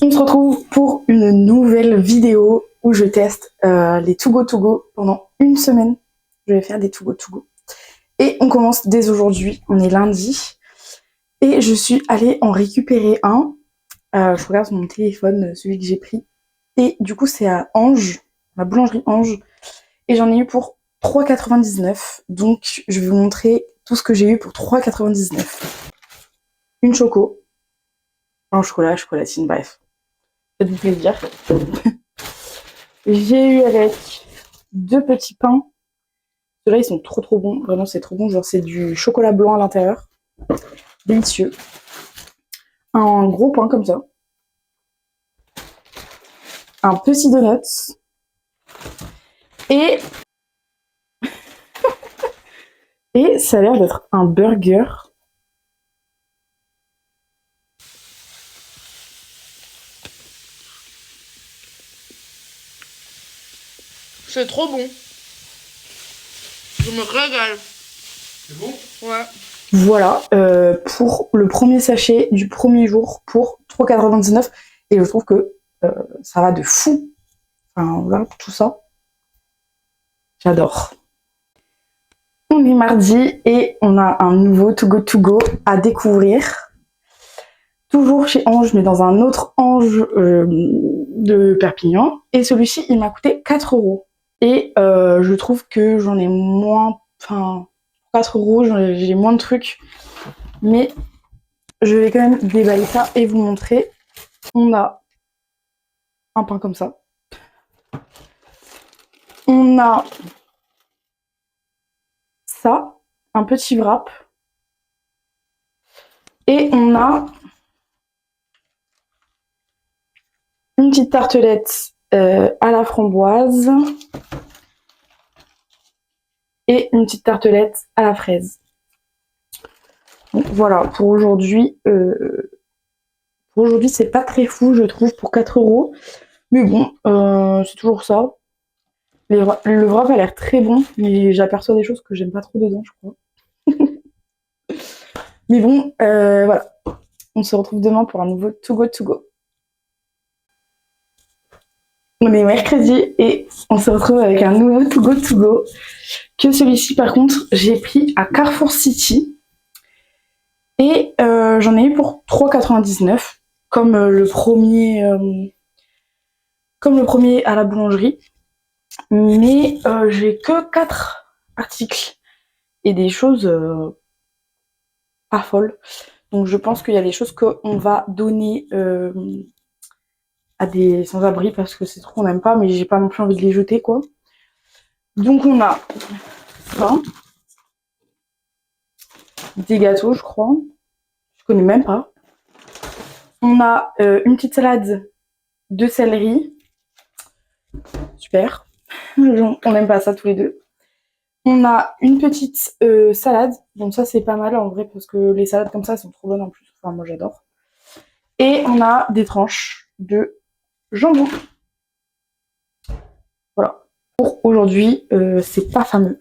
On se retrouve pour une nouvelle vidéo où je teste les Too Go To Go pendant une semaine. Je vais faire des Too Go To Go. Et on commence dès aujourd'hui, on est lundi. Et je suis allée en récupérer un. Je regarde sur mon téléphone celui que j'ai pris. Et du coup c'est à Ange, la boulangerie Ange. Et j'en ai eu pour 3,99 €. Donc je vais vous montrer tout ce que j'ai eu pour 3,99 €. Une choco. Un chocolat, chocolatine, bref. Faites-vous plaisir. J'ai eu avec 2 petits pains. Ceux-là, ils sont trop bons. Vraiment, c'est trop bon. Genre, c'est du chocolat blanc à l'intérieur. Délicieux. Un gros pain comme ça. Un petit donut. Et... et ça a l'air d'être un burger. C'est trop bon. Je me régale. C'est bon? Ouais. Voilà, pour le premier sachet du premier jour pour 3,99 €. Et je trouve que ça va de fou. Enfin, voilà, tout ça. J'adore. On est mardi et on a un nouveau Too Go To Go à découvrir. Toujours chez Ange, mais dans un autre Ange de Perpignan. Et celui-ci, il m'a coûté 4 €. Et je trouve que j'en ai moins... Enfin, 4 €, j'ai moins de trucs. Mais je vais quand même déballer ça et vous montrer. On a un pain comme ça. On a ça, un petit wrap. Et on a une petite tartelette à la framboise. Et une petite tartelette à la fraise. Donc voilà, pour aujourd'hui, c'est pas très fou, je trouve, pour 4 €. Mais bon, c'est toujours ça. Le wrap a l'air très bon, mais j'aperçois des choses que j'aime pas trop dedans, je crois. Mais bon, voilà. On se retrouve demain pour un nouveau Too Go To Go. On est mercredi et on se retrouve avec un nouveau Too Go To Go. Que celui-ci, par contre, j'ai pris à Carrefour City. Et j'en ai eu pour 3,99 €, comme le premier à la boulangerie. Mais j'ai que 4 articles et des choses pas folles. Donc je pense qu'il y a des choses qu'on va donner à des sans-abri parce que c'est trop qu'on n'aime pas, mais j'ai pas non plus envie de les jeter, quoi. Donc on a ça, des gâteaux, je crois. Je connais même pas. On a une petite salade de céleri. Super. On n'aime pas ça tous les deux. On a une petite salade. Donc ça, c'est pas mal en vrai parce que les salades comme ça, elles sont trop bonnes en plus. Enfin, moi, j'adore. Et on a des tranches de jambon. Voilà. Pour aujourd'hui, c'est pas fameux.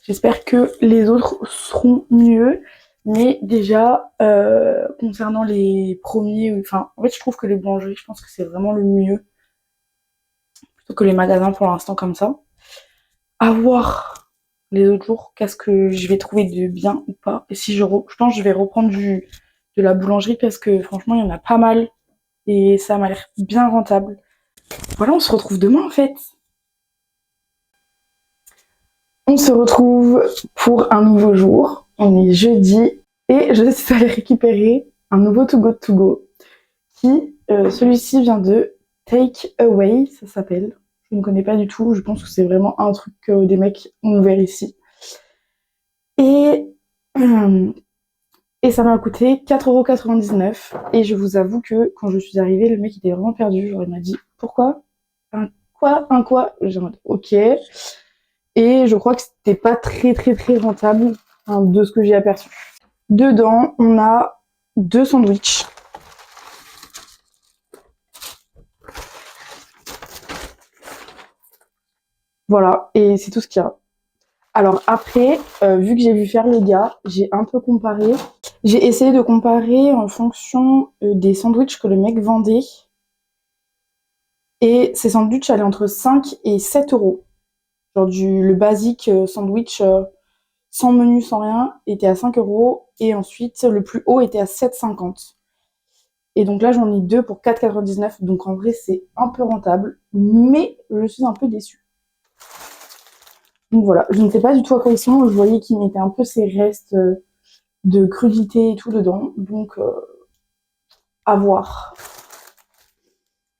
J'espère que les autres seront mieux. Mais déjà, concernant les premiers... Enfin, en fait, je trouve que les boulangeries, je pense que c'est vraiment le mieux. Plutôt que les magasins pour l'instant comme ça. À voir les autres jours, qu'est-ce que je vais trouver de bien ou pas. Et si je pense que je vais reprendre de la boulangerie parce que franchement, il y en a pas mal. Et ça m'a l'air bien rentable. Voilà, on se retrouve demain en fait. On se retrouve pour un nouveau jour. On est jeudi et je suis allée récupérer un nouveau Too Go To Go qui, celui-ci vient de Take Away, ça s'appelle. Je ne connais pas du tout, je pense que c'est vraiment un truc que des mecs ont ouvert ici. Et ça m'a coûté 4,99 € et je vous avoue que quand je suis arrivée, le mec était vraiment perdu. Genre il m'a dit pourquoi? Un quoi? J'ai dit ok. Et je crois que c'était pas très rentable, hein, de ce que j'ai aperçu. Dedans, on a 2 sandwichs. Voilà, et c'est tout ce qu'il y a. Alors après, vu que j'ai vu faire les gars, j'ai un peu comparé. J'ai essayé de comparer en fonction des sandwichs que le mec vendait Et ces sandwichs allaient entre 5 et 7 euros. Genre le basique sandwich sans menu, sans rien, était à 5 euros. Et ensuite, le plus haut était à 7,50. Et donc là, j'en ai 2 pour 4,99. Donc en vrai, c'est un peu rentable. Mais je suis un peu déçue. Donc voilà, je ne sais pas du tout à quoi ils sont. Je voyais qu'ils mettaient un peu ces restes de crudité et tout dedans. Donc, à voir.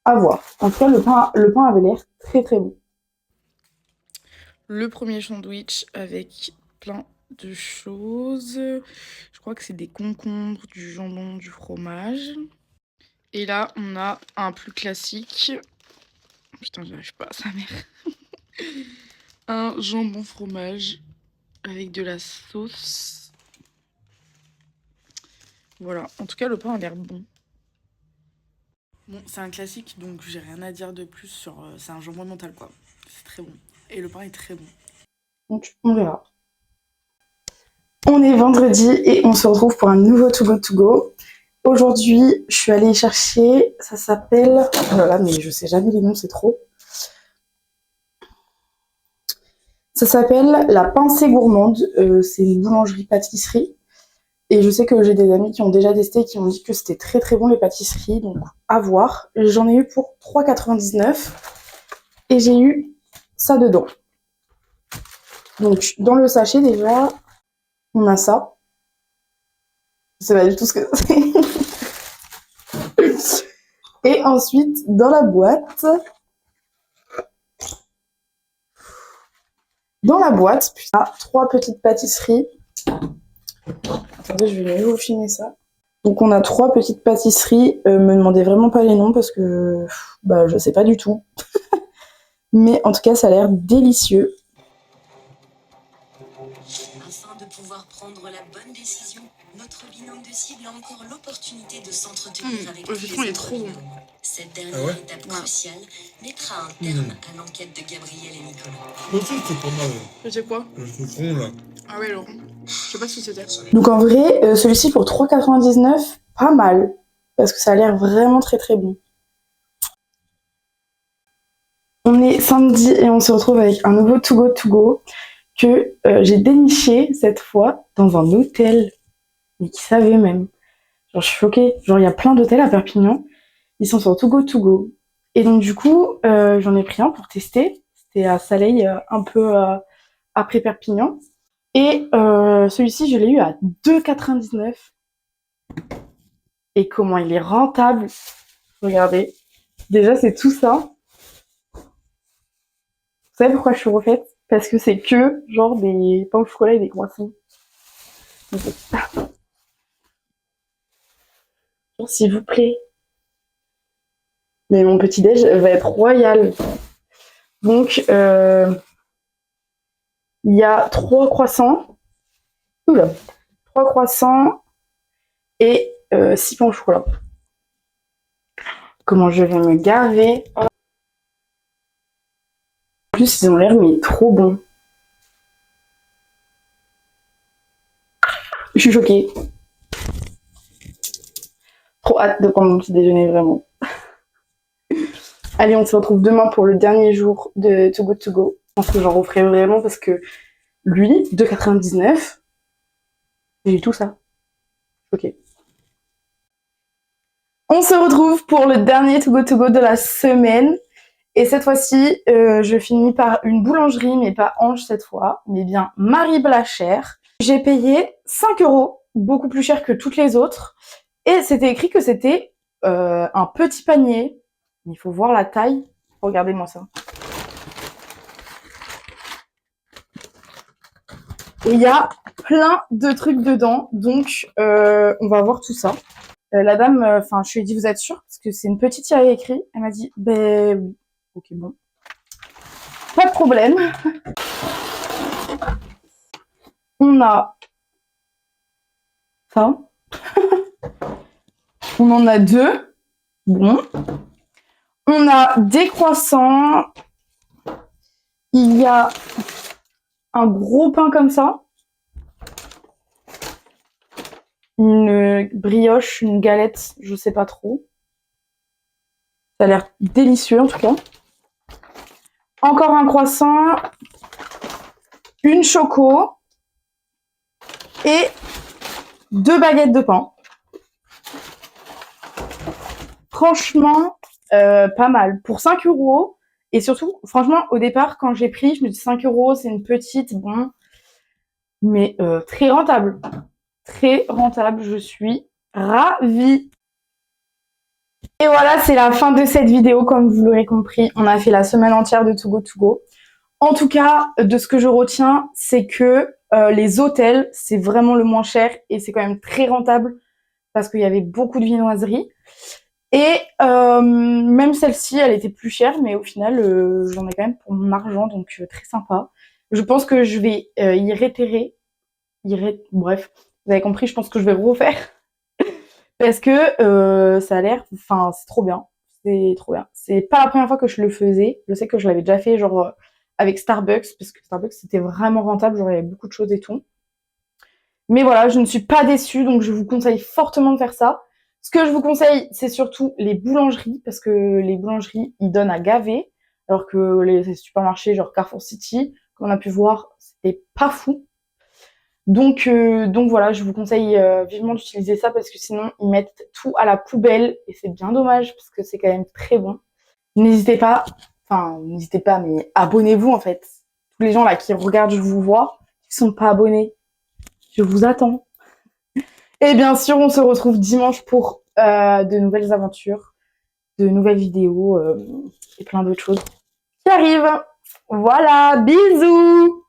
À voir. En tout cas, le pain avait l'air très très bon. Le premier sandwich avec plein de choses. Je crois que c'est des concombres, du jambon, du fromage. Et là, on a un plus classique. Putain, j'arrive pas à sa mère. Un jambon fromage avec de la sauce. Voilà, en tout cas, le pain a l'air bon. Bon, c'est un classique, donc j'ai rien à dire de plus sur... c'est un jambon mental, quoi. C'est très bon. Et le pain est très bon. Donc, on verra. On est vendredi et on se retrouve pour un nouveau To Go To Go. Aujourd'hui, je suis allée chercher... Ça s'appelle... Oh là là, mais je sais jamais les noms, c'est trop. Ça s'appelle La Pincée Gourmande. C'est une boulangerie-pâtisserie. Et je sais que j'ai des amis qui ont déjà testé et qui m'ont dit que c'était très très bon les pâtisseries, donc à voir. J'en ai eu pour 3,99 et j'ai eu ça dedans. Donc dans le sachet déjà, on a ça. Je sais pas du tout ce que c'est. Et ensuite, dans la boîte, puis on a 3 petites pâtisseries. Attendez, je vais mieux vous filmer ça. Donc on a 3 petites pâtisseries. Me demandez vraiment pas les noms parce que bah je sais pas du tout. Mais en tout cas, ça a l'air délicieux. Afin de pouvoir prendre la bonne décision, notre binôme de cible a encore l'opportunité de s'entretenir avec tous les autres binômes. Cette dernière étape cruciale mettra un terme à l'enquête de Gabriel et Nicolas. Le truc, c'est pas mal. C'est quoi? Le truc rond, là. Ah ouais, le rond. Je sais pas si c'était. Donc en vrai, celui-ci pour 3,99, pas mal. Parce que ça a l'air vraiment très très bon. On est samedi et on se retrouve avec un nouveau To Go To Go que j'ai déniché cette fois dans un hôtel. Mais qui savait même. Genre je suis choquée. Genre il y a plein d'hôtels à Perpignan. Ils sont sur To Go To Go. Et donc du coup, j'en ai pris un pour tester. C'était à Saleil, un peu après Perpignan. Et celui-ci, je l'ai eu à 2,99. Et comment il est rentable. Regardez. Déjà, c'est tout ça. Vous savez pourquoi je suis refaite? Parce que c'est que, genre, des pains au chocolat et des croissants. Genre, s'il vous plaît. Mais mon petit-déj va être royal. Donc, il y a 3 croissants. Oula. 3 croissants et 6 pains au chocolat. Comment je vais me gaver. En plus, ils ont l'air mais trop bons. Je suis choquée. Trop hâte de prendre mon petit déjeuner, vraiment. Allez, on se retrouve demain pour le dernier jour de To Go To Go. Je pense que j'en referai vraiment parce que lui, 2,99, j'ai eu tout ça. Ok. On se retrouve pour le dernier To Go To Go de la semaine. Et cette fois-ci, je finis par une boulangerie, mais pas Ange cette fois, mais bien Marie Blachère. J'ai payé 5 €, beaucoup plus cher que toutes les autres. Et c'était écrit que c'était un petit panier. Il faut voir la taille. Regardez-moi ça. Et il y a plein de trucs dedans. Donc, on va voir tout ça. La dame, je lui ai dit, vous êtes sûre? Parce que c'est une petite, il y avait écrit. Elle m'a dit, ben oui. Ok, bon. Pas de problème. On a ça. On en a 2. Bon. On a des croissants. Il y a un gros pain comme ça. Une brioche, une galette, je sais pas trop. Ça a l'air délicieux en tout cas. Encore un croissant, une choco et 2 baguettes de pain. Franchement, pas mal. Pour 5 €. Et surtout, franchement, au départ, quand j'ai pris, je me dis 5 €, c'est une petite, bon. Mais très rentable. Très rentable, je suis ravie. Et voilà, c'est la fin de cette vidéo. Comme vous l'aurez compris, on a fait la semaine entière de Too Good To Go. En tout cas, de ce que je retiens, c'est que les hôtels, c'est vraiment le moins cher et c'est quand même très rentable parce qu'il y avait beaucoup de viennoiseries. Et même celle-ci, elle était plus chère, mais au final, j'en ai quand même pour mon argent, donc très sympa. Je pense que je vais y réitérer. Bref, vous avez compris, je pense que je vais refaire. Parce que ça a l'air... Enfin, c'est trop bien. C'est trop bien. C'est pas la première fois que je le faisais. Je sais que je l'avais déjà fait, genre, avec Starbucks, parce que Starbucks, c'était vraiment rentable. Genre, il y avait beaucoup de choses et tout. Mais voilà, je ne suis pas déçue, donc je vous conseille fortement de faire ça. Ce que je vous conseille, c'est surtout les boulangeries, parce que les boulangeries, ils donnent à gaver, alors que les supermarchés, genre Carrefour City, comme on a pu voir, c'était pas fou. Donc voilà, je vous conseille vivement d'utiliser ça, parce que sinon, ils mettent tout à la poubelle, et c'est bien dommage, parce que c'est quand même très bon. N'hésitez pas, mais abonnez-vous en fait. Tous les gens là qui regardent, je vous vois, qui sont pas abonnés, je vous attends. Et bien sûr, on se retrouve dimanche pour de nouvelles aventures, de nouvelles vidéos et plein d'autres choses qui arrivent. Voilà, bisous!